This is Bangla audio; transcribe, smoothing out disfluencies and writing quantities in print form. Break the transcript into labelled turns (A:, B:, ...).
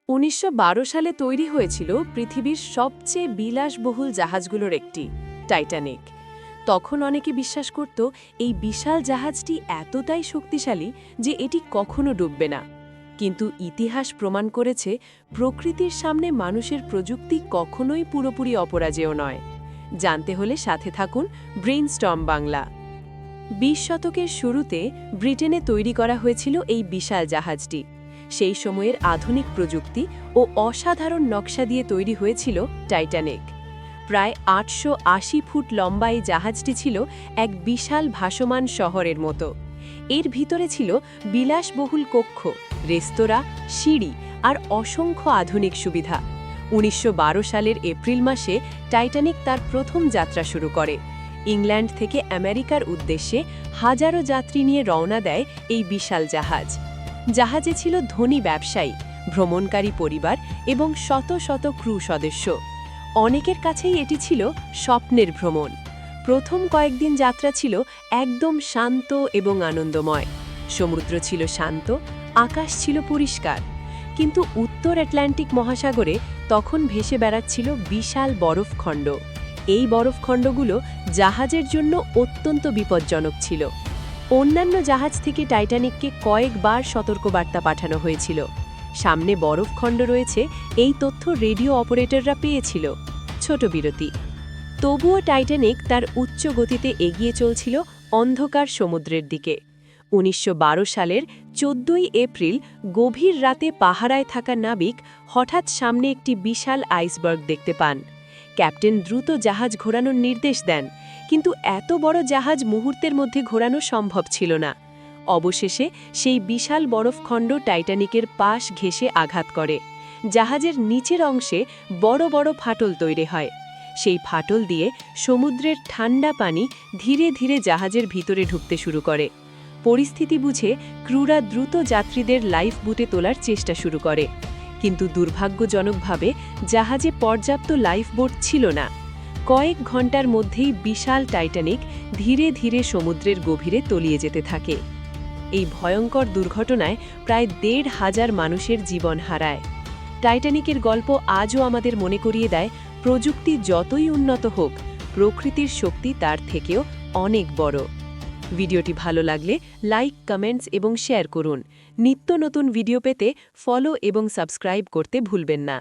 A: ১৯১২ সালে তৈরি হয়েছিল পৃথিবীর সবচেয়ে বিলাসবহুল জাহাজগুলোর একটি, টাইটানিক। তখন অনেকে বিশ্বাস করত এই বিশাল জাহাজটি এতটাই শক্তিশালী যে এটি কখনো ডুববে না। কিন্তু ইতিহাস প্রমাণ করেছে প্রকৃতির সামনে মানুষের প্রযুক্তি কখনোই পুরোপুরি অপরাজেয় নয়। জানতে হলে সাথে থাকুন ব্রেইনস্টর্ম বাংলা। ২০ শতকের শুরুতে ব্রিটেনে তৈরি করা হয়েছিল এই বিশাল জাহাজটি। সেই সময়ের আধুনিক প্রযুক্তি ও অসাধারণ নকশা দিয়ে তৈরি হয়েছিল টাইটানিক। প্রায় ৮৮০ ফুট লম্বা এই জাহাজটি ছিল এক বিশাল ভাসমান শহরের মতো। এর ভিতরে ছিল বিলাসবহুল কক্ষ, রেস্তোরাঁ, সিঁড়ি আর অসংখ্য আধুনিক সুবিধা। ১৯১২ সালের এপ্রিল মাসে টাইটানিক তার প্রথম যাত্রা শুরু করে। ইংল্যান্ড থেকে আমেরিকার উদ্দেশ্যে হাজারো যাত্রী নিয়ে রওনা দেয় এই বিশাল জাহাজ। জাহাজে ছিল ধনী ব্যবসায়ী, ভ্রমণকারী পরিবার এবং শত শত ক্রু সদস্য। অনেকের কাছেই এটি ছিল স্বপ্নের ভ্রমণ। প্রথম কয়েকদিন যাত্রা ছিল একদম শান্ত এবং আনন্দময়। সমুদ্র ছিল শান্ত, আকাশ ছিল পরিষ্কার। কিন্তু উত্তর আটলান্টিক মহাসাগরে তখন ভেসে বেড়াচ্ছিল বিশাল বরফখণ্ড। এই বরফখণ্ডগুলো জাহাজের জন্য অত্যন্ত বিপজ্জনক ছিল। অন্যান্য জাহাজ থেকে টাইটানিককে কয়েকবার সতর্কবার্তা পাঠানো হয়েছিল। সামনে বরফখণ্ড রয়েছে, এই তথ্য রেডিও অপারেটররা পেয়েছিল। ছোট বিরতি। তবুও টাইটানিক তার উচ্চ গতিতে এগিয়ে চলছিল অন্ধকার সমুদ্রের দিকে। ১৯১২ সালের ১৪ই এপ্রিল গভীর রাতে পাহারায় থাকা নাবিক হঠাৎ সামনে একটি বিশাল আইসবার্গ দেখতে পান। ক্যাপ্টেন দ্রুত জাহাজ ঘোরানোর নির্দেশ দেন, কিন্তু এত বড় জাহাজ মুহূর্তের মধ্যে ঘোরানো সম্ভব ছিল না। অবশেষে সেই বিশাল বরফখণ্ড টাইটানিকের পাশ ঘেঁষে আঘাত করে। জাহাজের নিচের অংশে বড় বড় ফাটল তৈরি হয়। সেই ফাটল দিয়ে সমুদ্রের ঠান্ডা পানি ধীরে ধীরে জাহাজের ভিতরে ঢুকতে শুরু করে। পরিস্থিতি বুঝে ক্রুরা দ্রুত যাত্রীদের লাইফ বুটে তোলার চেষ্টা শুরু করে। কিন্তু দুর্ভাগ্যজনকভাবে জাহাজে পর্যাপ্ত লাইফ বোট ছিল না। কয়েক ঘন্টার মধ্যেই বিশাল টাইটানিক ধীরে ধীরে সমুদ্রের গভীরে তলিয়ে যেতে থাকে। এই ভয়ঙ্কর দুর্ঘটনায় প্রায় ১৫০০ মানুষের জীবন হারায়। টাইটানিকের গল্প আজও আমাদের মনে করিয়ে দেয়, প্রযুক্তি যতই উন্নত হোক, প্রকৃতির শক্তি তার থেকেও অনেক বড়। ভিডিওটি ভালো লাগলে লাইক, কমেন্টস এবং শেয়ার করুন। নিত্য নতুন ভিডিও পেতে ফলো এবং সাবস্ক্রাইব করতে ভুলবেন না।